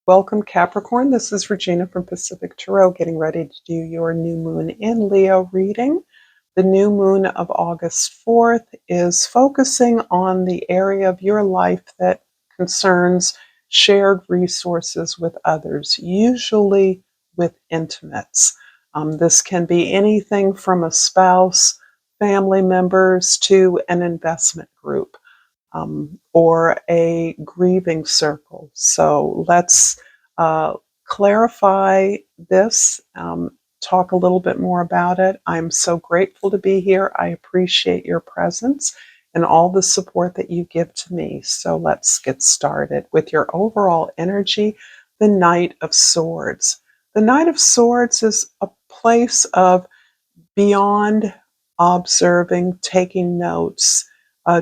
Welcome, Capricorn. This is Regina from Pacific Tarot, getting ready to do your new moon in Leo reading. The new moon of August 4th is focusing on the area of your life that concerns shared resources with others, usually with intimates. This can be anything from a spouse, family members, to an investment group. Or a grieving circle. So let's clarify this, talk a little bit more about it. I'm so grateful to be here. I appreciate your presence and all the support that you give to me. So let's get started with your overall energy, the Knight of Swords. The Knight of Swords is a place of beyond observing, taking notes,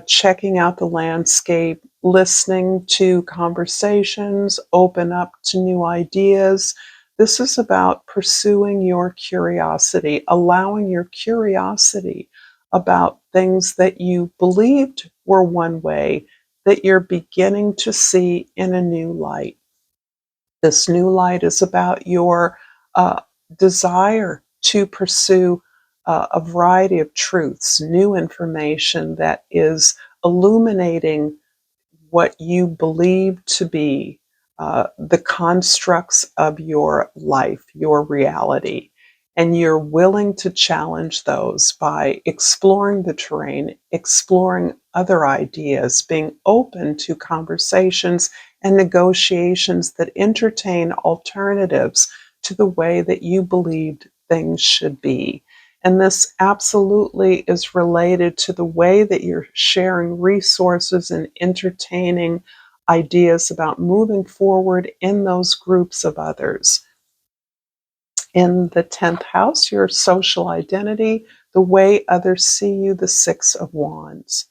checking out the landscape, listening to conversations, open up to new ideas. This is about pursuing your curiosity, allowing your curiosity about things that you believed were one way that you're beginning to see in a new light. This new light is about your desire to pursue a variety of truths, new information that is illuminating what you believe to be the constructs of your life, your reality. And you're willing to challenge those by exploring the terrain, exploring other ideas, being open to conversations and negotiations that entertain alternatives to the way that you believed things should be. And this absolutely is related to the way that you're sharing resources and entertaining ideas about moving forward in those groups of others. In the 10th house, your social identity, the way others see you, the Six of Wands.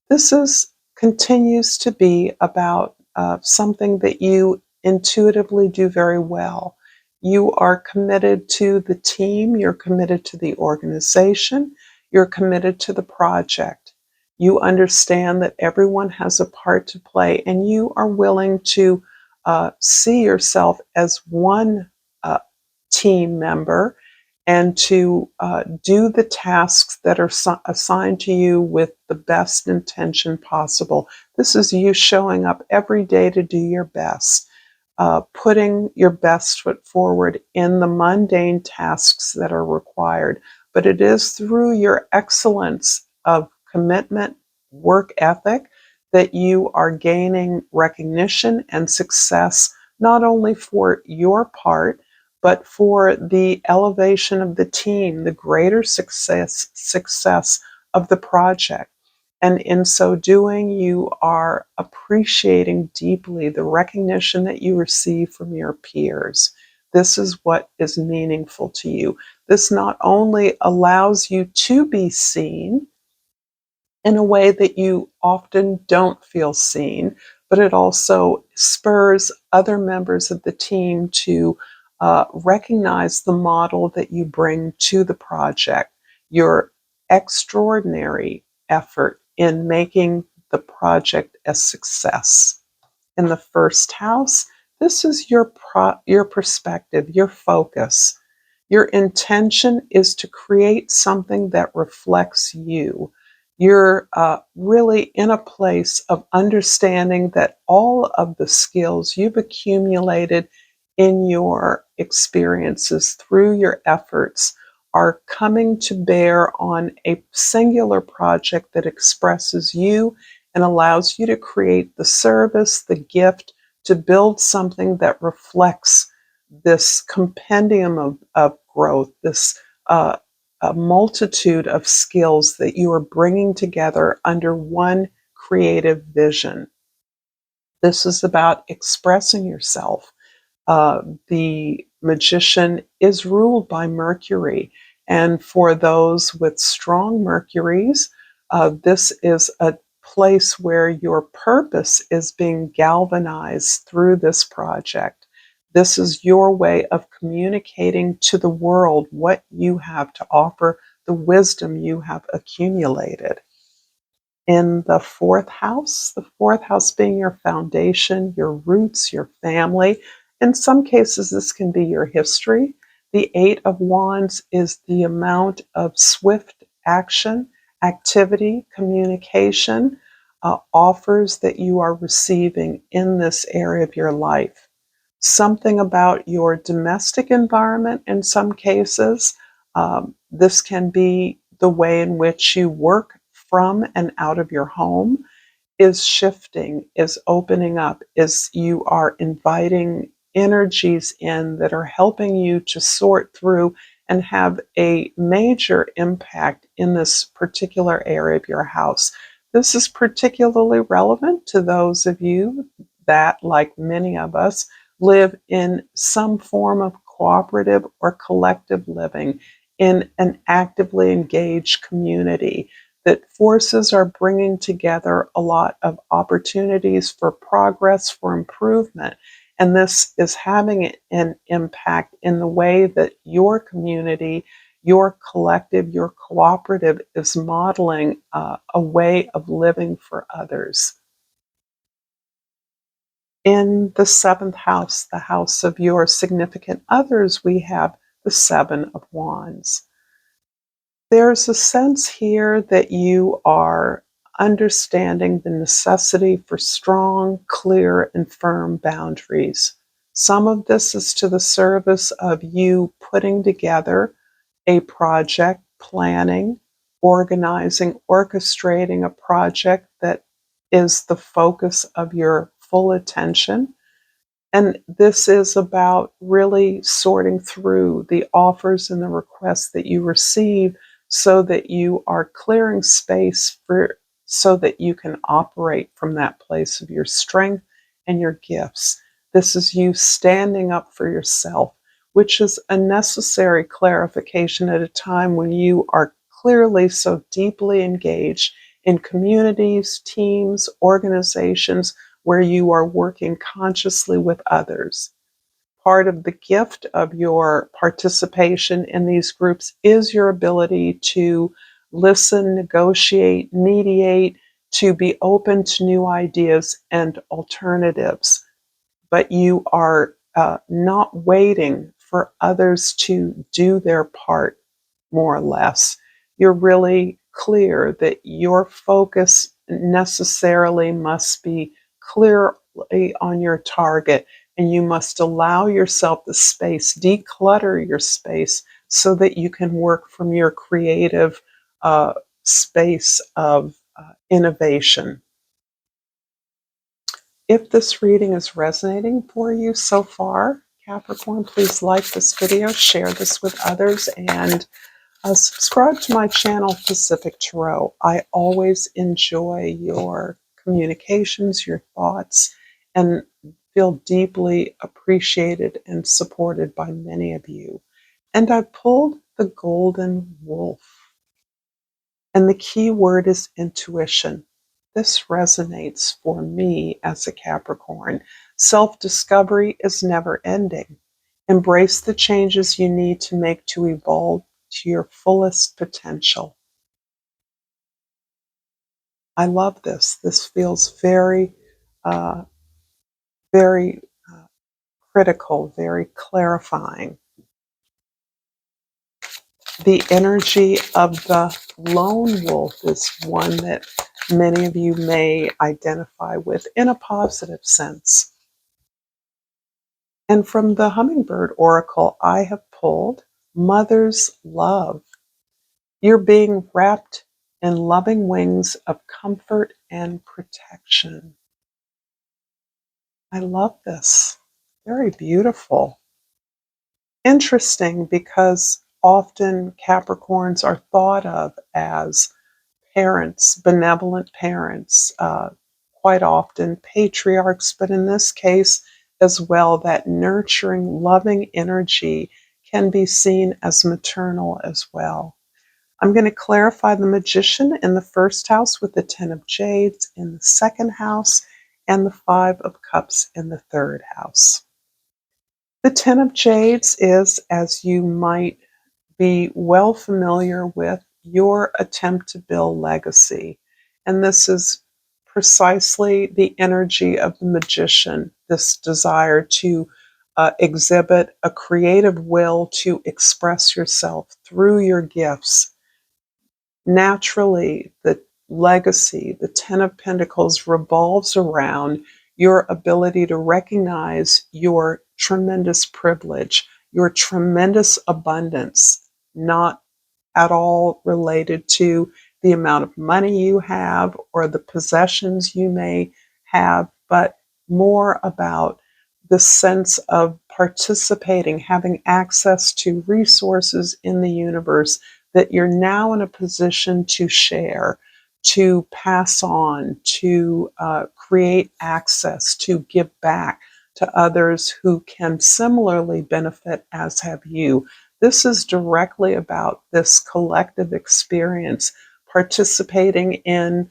This continues to be about something that you intuitively do very well. You are committed to the team, you're committed to the organization, you're committed to the project. You understand that everyone has a part to play, and you are willing to see yourself as one uh, team member and to do the tasks that are assigned to you with the best intention possible. This is you showing up every day to do your best, putting your best foot forward in the mundane tasks that are required. But it is through your excellence of commitment, work ethic, that you are gaining recognition and success, not only for your part, but for the elevation of the team, the greater success of the project. And in so doing, you are appreciating deeply the recognition that you receive from your peers. This is what is meaningful to you. This not only allows you to be seen in a way that you often don't feel seen, but it also spurs other members of the team to recognize the model that you bring to the project, your extraordinary effort in making the project a success. In the first house, this is your perspective, your focus. Your intention is to create something that reflects you. You're really in a place of understanding that all of the skills you've accumulated in your experiences through your efforts are coming to bear on a singular project that expresses you and allows you to create the service, the gift, to build something that reflects this compendium of growth, this a multitude of skills that you are bringing together under one creative vision. This is about expressing yourself. The magician is ruled by Mercury, and for those with strong Mercuries, this is a place where your purpose is being galvanized through this project. This is your way of communicating to the world what you have to offer, the wisdom you have accumulated. In the fourth house being your foundation, your roots, your family, In some cases, this can be your history. The Eight of Wands is the amount of swift action, activity, communication, offers that you are receiving in this area of your life. Something about your domestic environment in some cases. This can be the way in which you work from and out of your home is shifting, is opening up, is you are inviting energies in that are helping you to sort through and have a major impact in this particular area of your house. This is particularly relevant to those of you that, like many of us, live in some form of cooperative or collective living in an actively engaged community, that forces are bringing together a lot of opportunities for progress, for improvement. And this is having an impact in the way that your community, your collective, your cooperative is modeling a way of living for others. In the seventh house, the house of your significant others, we have the Seven of Wands. There's a sense here that you are understanding the necessity for strong, clear, and firm boundaries. Some of this is to the service of you putting together a project, planning, organizing, orchestrating a project that is the focus of your full attention. And this is about really sorting through the offers and the requests that you receive so that you are clearing space for so that you can operate from that place of your strength and your gifts. This is you standing up for yourself, which is a necessary clarification at a time when you are clearly so deeply engaged in communities, teams, organizations where you are working consciously with others. Part of the gift of your participation in these groups is your ability to listen, negotiate, mediate, to be open to new ideas and alternatives. But you are not waiting for others to do their part, more or less. You're really clear that your focus necessarily must be clearly on your target, and you must allow yourself the space, declutter your space so that you can work from your creative space of innovation. If this reading is resonating for you so far, Capricorn, please like this video, share this with others, and subscribe to my channel, Pacific Tarot. I always enjoy your communications, your thoughts, and feel deeply appreciated and supported by many of you. And I pulled the Golden Wolf. And the key word is intuition. This resonates for me as a Capricorn. Self-discovery is never ending. Embrace the changes you need to make to evolve to your fullest potential. I love this. This feels very, uh, very critical, very clarifying. The energy of the lone wolf is one that many of you may identify with in a positive sense. And from the Hummingbird Oracle, I have pulled Mother's Love. You're being wrapped in loving wings of comfort and protection. I love this. Very beautiful. Interesting, because often Capricorns are thought of as parents, benevolent parents, quite often patriarchs, but in this case as well, that nurturing, loving energy can be seen as maternal as well. I'm going to clarify the Magician in the first house with the Ten of Jades in the second house and the Five of Cups in the third house. The Ten of Jades is, as you might be well familiar with, your attempt to build legacy. And this is precisely the energy of the Magician, this desire to exhibit a creative will to express yourself through your gifts. Naturally, the legacy, the Ten of Pentacles, revolves around your ability to recognize your tremendous privilege, your tremendous abundance, not at all related to the amount of money you have or the possessions you may have, but more about the sense of participating, having access to resources in the universe that you're now in a position to share, to pass on, to create access, to give back to others who can similarly benefit as have you. This is directly about this collective experience, participating in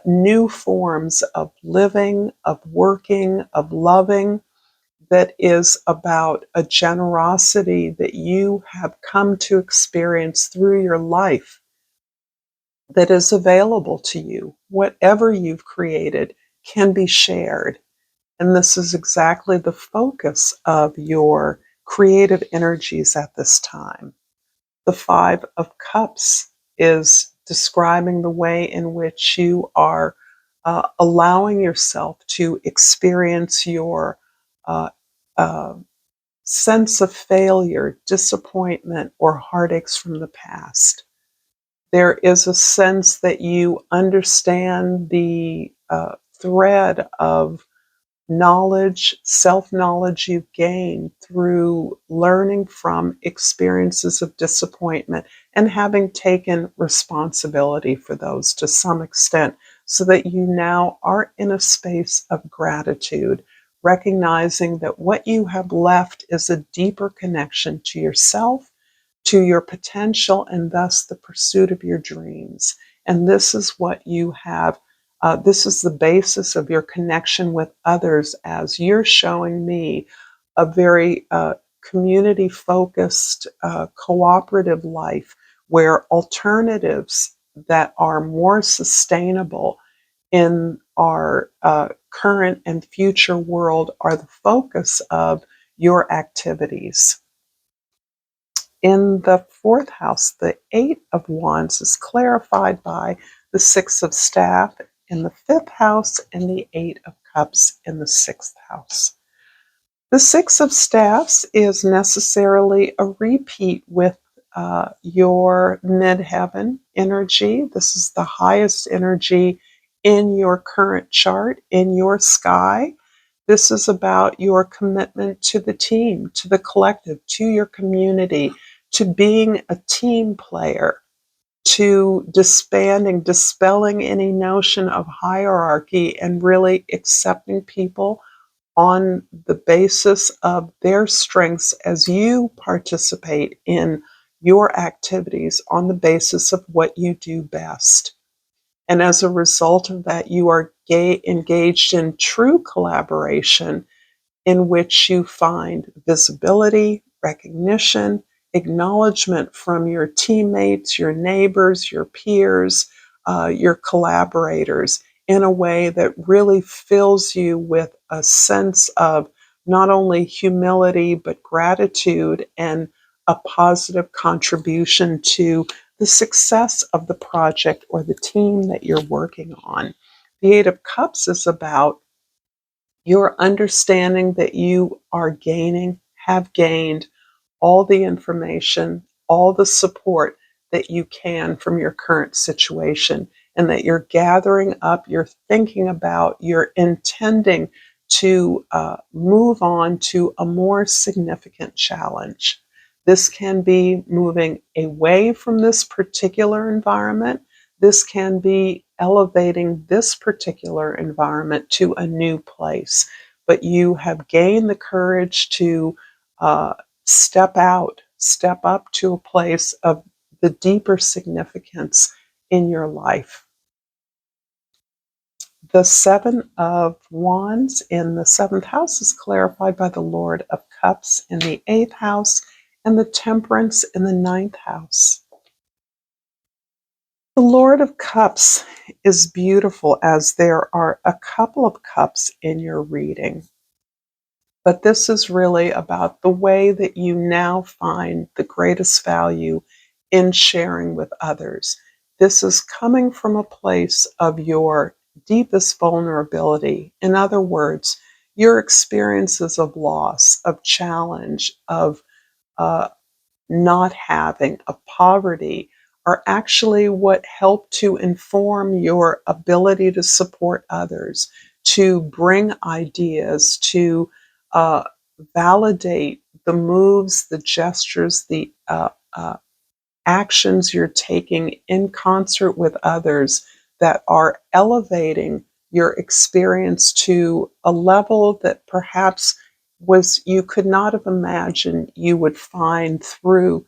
new forms of living, of working, of loving, that is about a generosity that you have come to experience through your life that is available to you. Whatever you've created can be shared. And this is exactly the focus of your creative energies at this time. The Five of Cups is describing the way in which you are allowing yourself to experience your uh, uh, sense of failure, disappointment, or heartaches from the past. There is a sense that you understand the thread of knowledge, self knowledge you've gained through learning from experiences of disappointment and having taken responsibility for those to some extent, so that you now are in a space of gratitude, recognizing that what you have left is a deeper connection to yourself, to your potential, and thus the pursuit of your dreams. And this is what you have. This is the basis of your connection with others, as you're showing me a very community focused, cooperative life where alternatives that are more sustainable in our current and future world are the focus of your activities. In the fourth house, the Eight of Wands is clarified by the Six of Staff in the fifth house and the Eight of Cups in the sixth house. The Six of Staffs is necessarily a repeat with your midheaven energy. This is the highest energy in your current chart, in your sky. This is about your commitment to the team, to the collective, to your community, to being a team player, to disbanding, dispelling any notion of hierarchy and really accepting people on the basis of their strengths as you participate in your activities on the basis of what you do best. And as a result of that, you are engaged in true collaboration in which you find visibility, recognition, acknowledgement from your teammates, your neighbors, your peers, your collaborators in a way that really fills you with a sense of not only humility, but gratitude and a positive contribution to the success of the project or the team that you're working on. The Eight of Cups is about your understanding that you are gaining, have gained all the information, all the support that you can from your current situation, and that you're gathering up, you're thinking about, you're intending to move on to a more significant challenge. This can be moving away from this particular environment. This can be elevating this particular environment to a new place. But you have gained the courage to uh, step out, step up to a place of the deeper significance in your life. The Seven of Wands in the seventh house is clarified by the Lord of Cups in the eighth house and the Temperance in the ninth house. The Lord of Cups is beautiful, as there are a couple of cups in your reading. But this is really about the way that you now find the greatest value in sharing with others. This is coming from a place of your deepest vulnerability. In other words, your experiences of loss, of challenge, of uh, not having, of poverty, are actually what help to inform your ability to support others, to bring ideas, to uh, validate the moves, the gestures, the actions you're taking in concert with others that are elevating your experience to a level that perhaps was you could not have imagined you would find through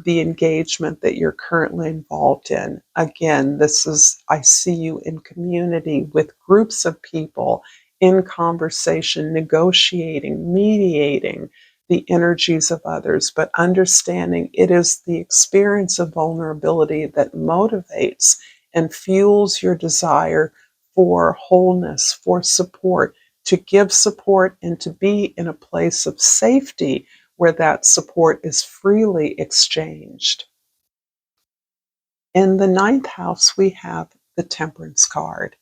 the engagement that you're currently involved in. Again, this is, I see you in community with groups of people in conversation, negotiating, mediating, the energies of others, but understanding it is the experience of vulnerability that motivates and fuels your desire for wholeness, for support, to give support and to be in a place of safety where that support is freely exchanged. In the ninth house, we have the Temperance card.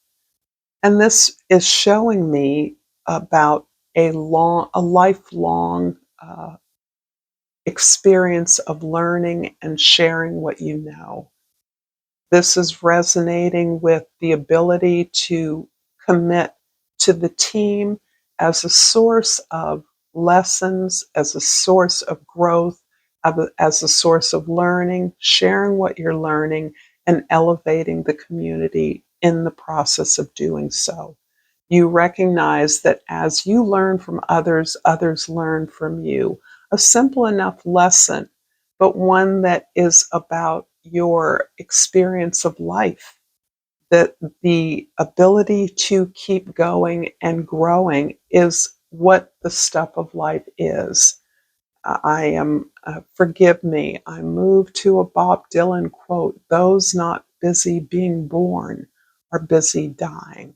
And this is showing me about a lifelong experience of learning and sharing what you know. This is resonating with the ability to commit to the team as a source of lessons, as a source of growth, as a source of learning, sharing what you're learning, and elevating the community in the process of doing so. You recognize that as you learn from others, others learn from you. A simple enough lesson, but one that is about your experience of life, that the ability to keep going and growing is what the stuff of life is. I am, forgive me, I moved to a Bob Dylan quote, those not busy being born are busy dying.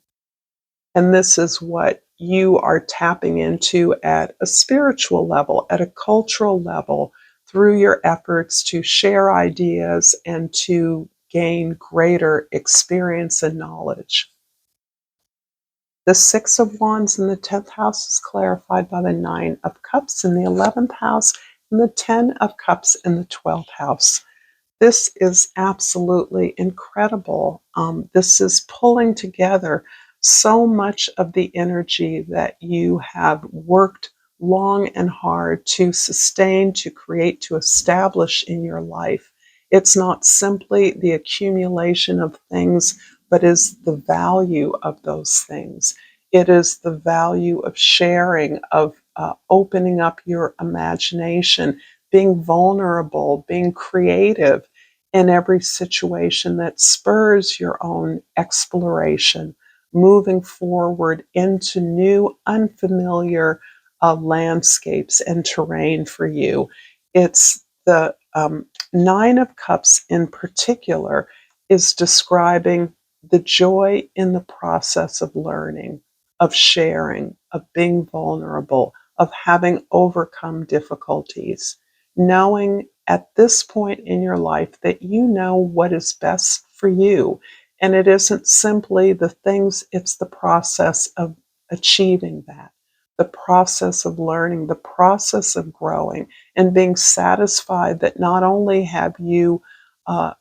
And this is what you are tapping into at a spiritual level, at a cultural level, through your efforts to share ideas and to gain greater experience and knowledge. The Six of Wands in the 10th house is clarified by the Nine of Cups in the 11th house and the 10 of Cups in the 12th house. This is absolutely incredible. This is pulling together so much of the energy that you have worked long and hard to sustain, to create, to establish in your life. It's not simply the accumulation of things, but is the value of those things. It is the value of sharing, of opening up your imagination, being vulnerable, being creative in every situation that spurs your own exploration, moving forward into new, unfamiliar landscapes and terrain for you. It's the Nine of Cups in particular is describing the joy in the process of learning, of sharing, of being vulnerable, of having overcome difficulties, knowing at this point in your life that you know what is best for you. And it isn't simply the things, it's the process of achieving that, the process of learning, the process of growing, and being satisfied that not only have you uh,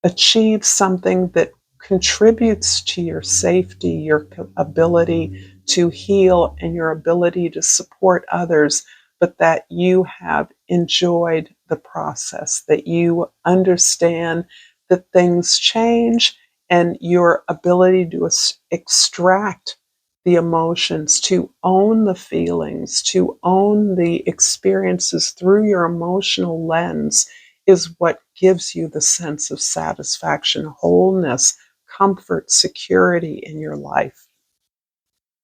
achieve something that contributes to your safety, your ability to heal, and your ability to support others, but that you have enjoyed the process, that you understand that things change and your ability to extract the emotions, to own the feelings, to own the experiences through your emotional lens is what gives you the sense of satisfaction, wholeness, comfort, security in your life.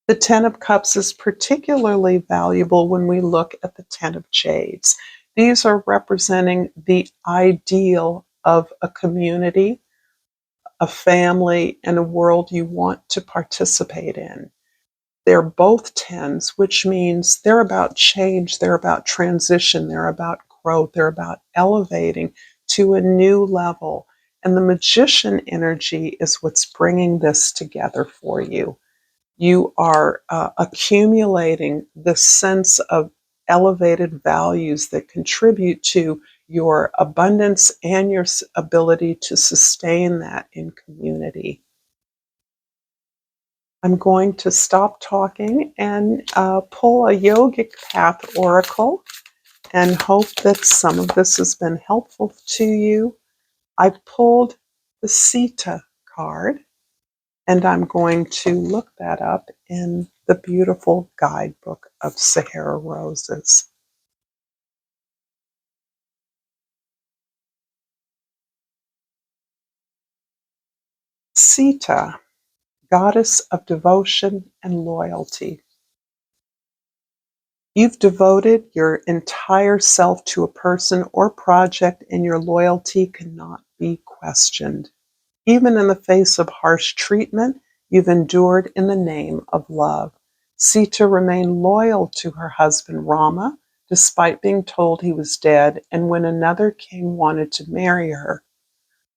The Ten of Cups is particularly valuable when we look at the Ten of Jades. These are representing the ideal of a community, a family, and a world you want to participate in. they're both tens, which means they're about change, they're about transition, they're about growth, they're about elevating to a new level. And the magician energy is what's bringing this together for you. You are accumulating the sense of elevated values that contribute to your abundance and your ability to sustain that in community. I'm going to stop talking and pull a yogic path oracle and hope that some of this has been helpful to you. I pulled the Sita card, and I'm going to look that up in the beautiful guidebook of Sahara Roses. Sita, goddess of devotion and loyalty. You've devoted your entire self to a person or project, and your loyalty cannot be questioned. Even in the face of harsh treatment, you've endured in the name of love. Sita remained loyal to her husband Rama, despite being told he was dead, and when another king wanted to marry her.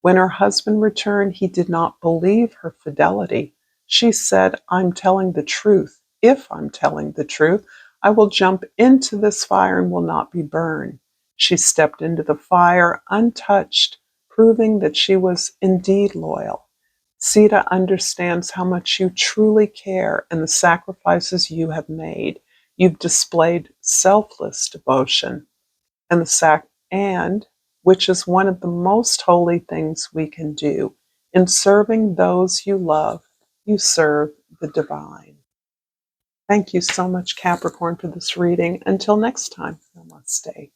When her husband returned, he did not believe her fidelity. She said, I'm telling the truth. If I'm telling the truth, I will jump into this fire and will not be burned. She stepped into the fire untouched, proving that she was indeed loyal. Sita understands how much you truly care and the sacrifices you have made. You've displayed selfless devotion and which is one of the most holy things we can do. In serving those you love, you serve the divine. Thank you so much, Capricorn, for this reading. Until next time, namaste.